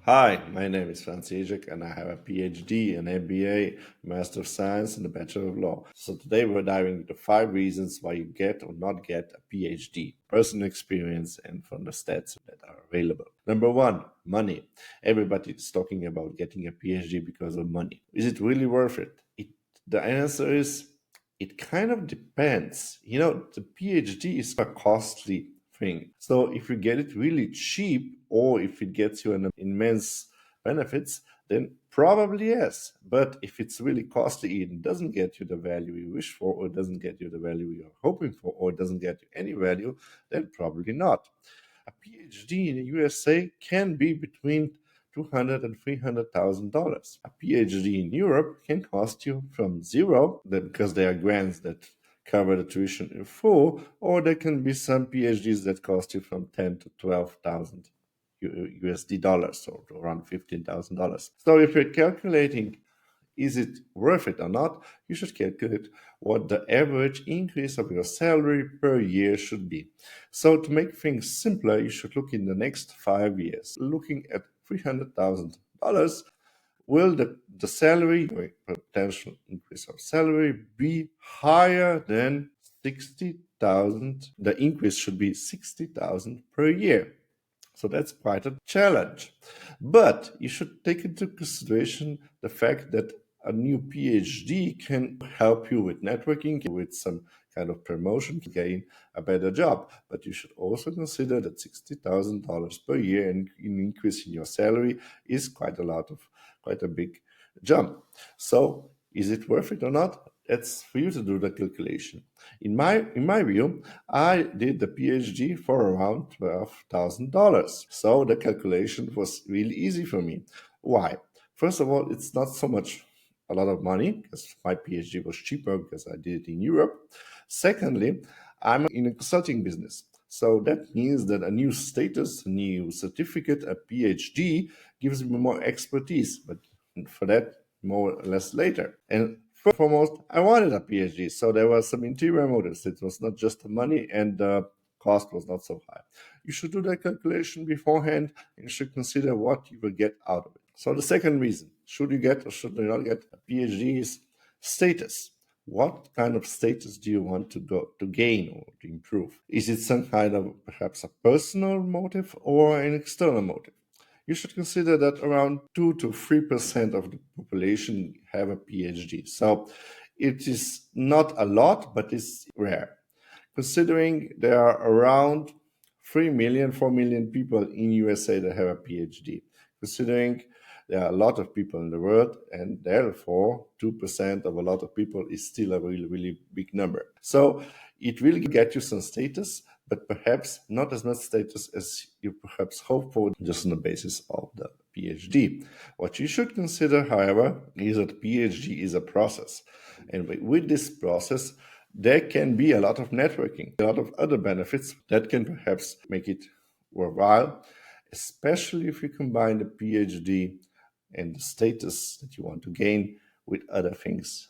Hi, my name is Franz Ježek and I have a PhD, an MBA, Master of Science, and a Bachelor of Law. So today we're diving into 5 reasons why you get or not get a PhD, personal experience, and from the stats that are available. Number one, money. Everybody is talking about getting a PhD because of money. Is it really worth it? The answer is it kind of depends. The PhD is a costly thing. So if you get it really cheap or if it gets you an immense benefits, then probably yes. But if it's really costly and doesn't get you the value you wish for, or doesn't get you the value you're hoping for, or doesn't get you any value, then probably not. A PhD in the USA can be between $200,000 and $300,000. A PhD in Europe can cost you from zero, because there are grants that cover the tuition in full, or there can be some PhDs that cost you from 10 to 12,000 USD dollars, so around $15,000. So if you're calculating is it worth it or not, you should calculate what the average increase of your salary per year should be. So to make things simpler, you should look in the next 5 years. Looking at $300,000, will the salary, or potential increase of salary, be higher than 60,000? The increase should be 60,000 per year. So that's quite a challenge. But you should take into consideration the fact that a new PhD can help you with networking, with some kind of promotion to gain a better job. But you should also consider that $60,000 per year in increase in your salary is quite a big jump. So is it worth it or not? That's for you to do the calculation. In my view, I did the PhD for around $12,000. So the calculation was really easy for me. Why? First of all, it's not so much a lot of money because my PhD was cheaper because I did it in Europe. Secondly, I'm in a consulting business. So that means that a new status, a new certificate, a PhD gives me more expertise. But for that, more or less later. And foremost, I wanted a PhD, so there were some interior motives. It was not just the money, and the cost was not so high. You should do that calculation beforehand, and you should consider what you will get out of it. So the second reason, should you get or should you not get a PhD, is status. What kind of status do you want to gain or to improve? Is it some kind of perhaps a personal motive or an external motive? You should consider that around 2 to 3% of the population have a PhD. So it is not a lot, but it's rare. Considering there are around 3 million, 4 million people in USA that have a PhD. Considering there are a lot of people in the world, and therefore 2% of a lot of people is still a really, really big number. So it will get you some status, but perhaps not as much status as you perhaps hope for just on the basis of the PhD. What you should consider, however, is that PhD is a process. And with this process, there can be a lot of networking, a lot of other benefits that can perhaps make it worthwhile, especially if you combine the PhD and the status that you want to gain with other things.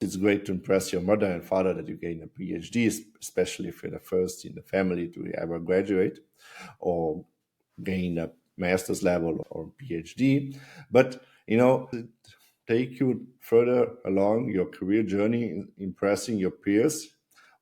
It's great to impress your mother and father that you gain a PhD, especially if you're the first in the family to ever graduate or gain a master's level or PhD. But, take you further along your career journey in impressing your peers,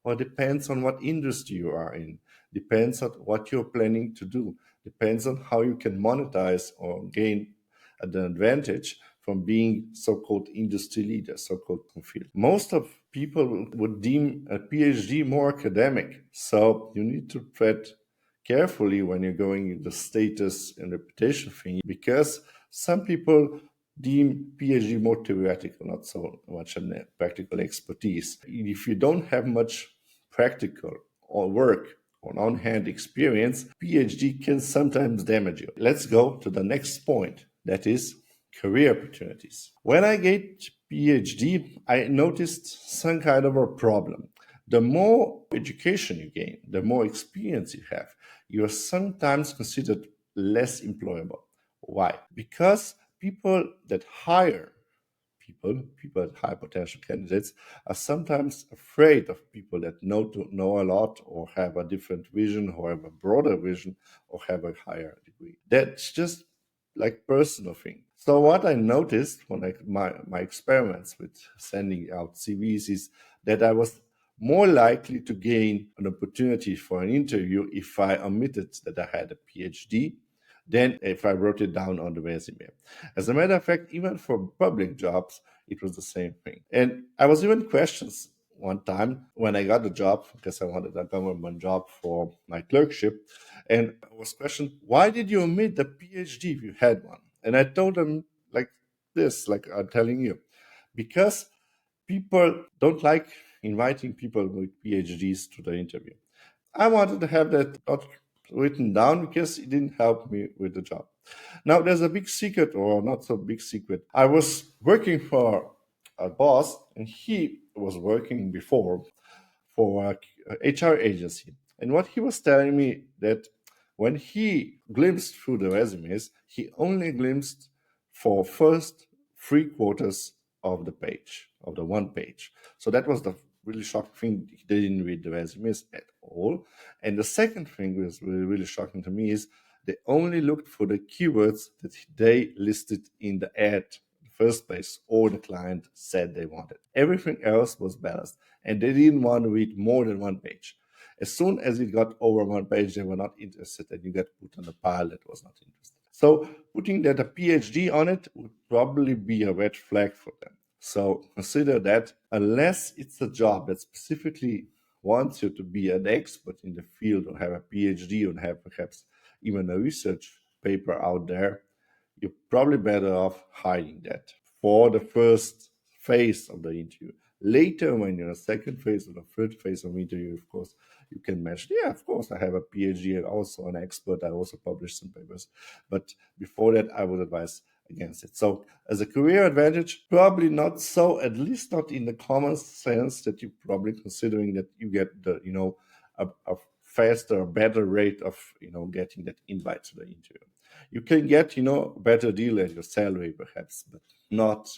or depends on what industry you are in, depends on what you're planning to do, depends on how you can monetize or gain an advantage from being so-called industry leader, so-called field. Most of people would deem a PhD more academic, so you need to tread carefully when you're going the status and reputation thing, because some people deem PhD more theoretical, not so much a practical expertise. If you don't have much practical or work or on-hand experience, PhD can sometimes damage you. Let's go to the next point, that is career opportunities. When I get PhD, I noticed some kind of a problem. The more education you gain, the more experience you have, you are sometimes considered less employable. Why? Because people that hire people at high potential candidates are sometimes afraid of people that know a lot or have a different vision or have a broader vision or have a higher degree. That's just like personal thing. So what I noticed when my experiments with sending out CVs is that I was more likely to gain an opportunity for an interview if I omitted that I had a PhD than if I wrote it down on the resume. As a matter of fact, even for public jobs, it was the same thing. And I was even questioned one time when I got the job because I wanted a government job for my clerkship. And I was questioned, why did you omit the PhD if you had one? And I told them like this, like I'm telling you, because people don't like inviting people with PhDs to the interview. I wanted to have that not written down because it didn't help me with the job. Now, there's a big secret, or not so big secret. I was working for a boss, and he was working before for a HR agency. And what he was telling me that when he glimpsed through the resumes, he only glimpsed for first three quarters of the page, of the one page. So that was the really shocking thing. He didn't read the resumes at all. And the second thing was really shocking to me is they only looked for the keywords that they listed in the ad first place or the client said they wanted. Everything else was balanced and they didn't want to read more than one page. As soon as it got over one page, they were not interested and you got put on a pile that was not interested. So putting that a PhD on it would probably be a red flag for them. So consider that unless it's a job that specifically wants you to be an expert in the field or have a PhD or have perhaps even a research paper out there, you're probably better off hiding that for the first phase of the interview. Later, when you're in the second phase or the third phase of interview, of course, you can mention, yeah, of course, I have a PhD, I'm also an expert, I also published some papers. But before that, I would advise against it. So as a career advantage, probably not so, at least not in the common sense that you're probably considering that you get the, a faster, better rate of, getting that invite to the interview. You can get, a better deal at your salary perhaps, but not,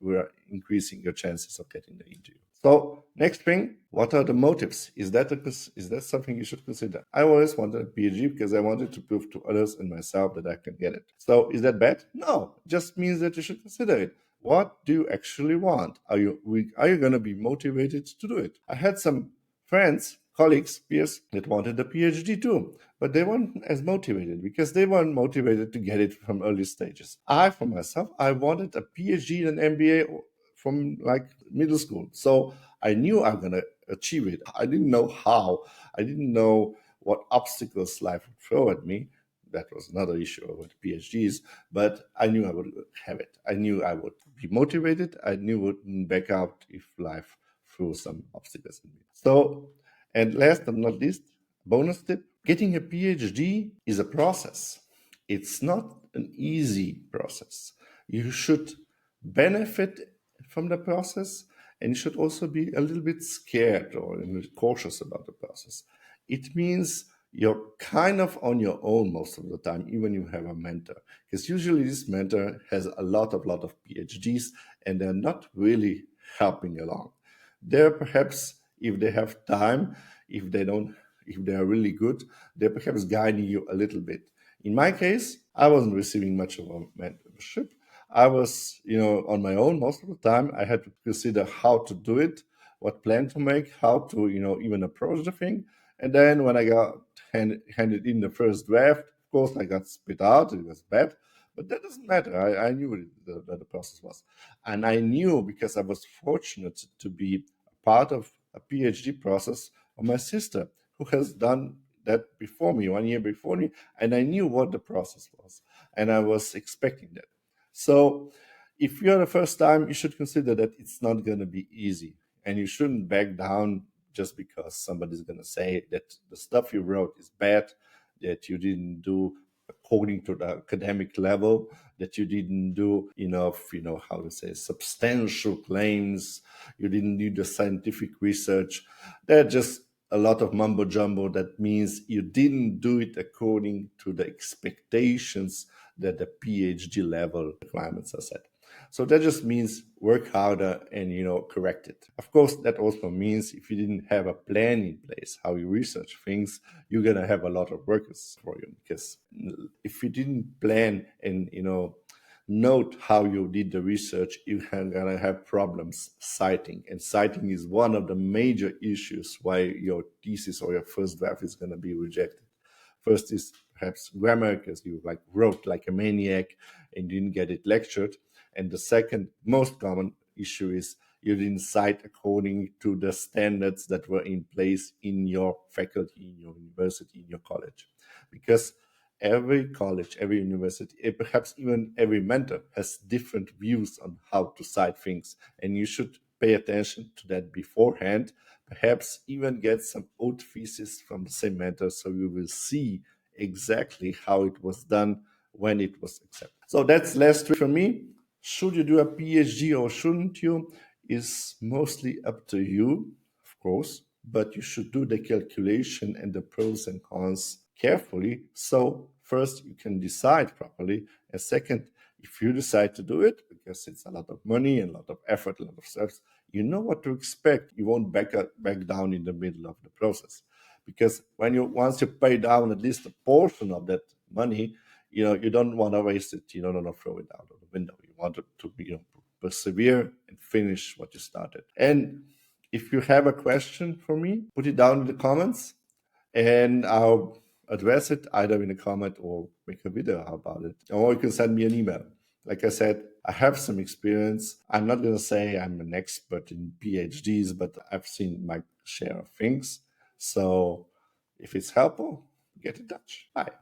we're increasing your chances of getting the interview. So next thing, what are the motives? Is that something you should consider? I always wanted a PhD because I wanted to prove to others and myself that I can get it. So is that bad? No, it just means that you should consider it. What do you actually want? Are you going to be motivated to do it? I had some friends, colleagues, peers that wanted a PhD too, but they weren't as motivated because they weren't motivated to get it from early stages. For myself, I wanted a PhD and MBA from like middle school. So I knew I'm going to achieve it. I didn't know how. I didn't know what obstacles life would throw at me. That was another issue with PhDs, but I knew I would have it. I knew I would be motivated. I knew I wouldn't back out if life threw some obstacles at me. So, and last but not least, bonus tip, getting a PhD is a process. It's not an easy process. You should benefit from the process and you should also be a little bit scared or cautious about the process. It means you're kind of on your own most of the time, even you have a mentor, because usually this mentor has a lot of PhDs and they're not really helping along. They're perhaps, if they have time, if they don't, if they are really good, they're perhaps guiding you a little bit. In my case, I wasn't receiving much of a mentorship. I was, on my own most of the time. I had to consider how to do it, what plan to make, how to, even approach the thing. And then when I got handed in the first draft, of course, I got spit out. It was bad, but that doesn't matter. I knew what the process was. And I knew because I was fortunate to be a part of a PhD process of my sister, who has done that before me, 1 year before me. And I knew what the process was. And I was expecting that. So if you're the first time, you should consider that it's not going to be easy. And you shouldn't back down just because somebody's going to say that the stuff you wrote is bad, that you didn't do according to the academic level, that you didn't do enough, how to say, substantial claims, you didn't do the scientific research. They're just a lot of mumbo jumbo. That means you didn't do it according to the expectations that the PhD level requirements are set. So that just means work harder and correct it. Of course, that also means if you didn't have a plan in place how you research things, you're gonna have a lot of workers for you, because if you didn't plan and note how you did the research, you're gonna have problems citing. And citing is one of the major issues why your thesis or your first draft is gonna be rejected. First is perhaps grammar, because you wrote like a maniac and didn't get it lectured. And the second most common issue is you didn't cite according to the standards that were in place in your faculty, in your university, in your college. Because every college, every university, perhaps even every mentor has different views on how to cite things. And you should pay attention to that beforehand, perhaps even get some old thesis from the same mentor so you will see exactly how it was done when it was accepted. So that's last week for me. Should you do a PhD or shouldn't you is mostly up to you, of course, but you should do the calculation and the pros and cons carefully. So first you can decide properly. And second, if you decide to do it, because it's a lot of money and a lot of effort, a lot of steps, you know what to expect. You won't back down in the middle of the process. Because once you pay down at least a portion of that money, you don't want to waste it. You don't want to throw it out of the window. You want it to be persevere and finish what you started. And if you have a question for me, put it down in the comments and I'll address it either in a comment or make a video about it. Or you can send me an email. Like I said, I have some experience. I'm not going to say I'm an expert in PhDs, but I've seen my share of things. So if it's helpful, get in touch. Bye.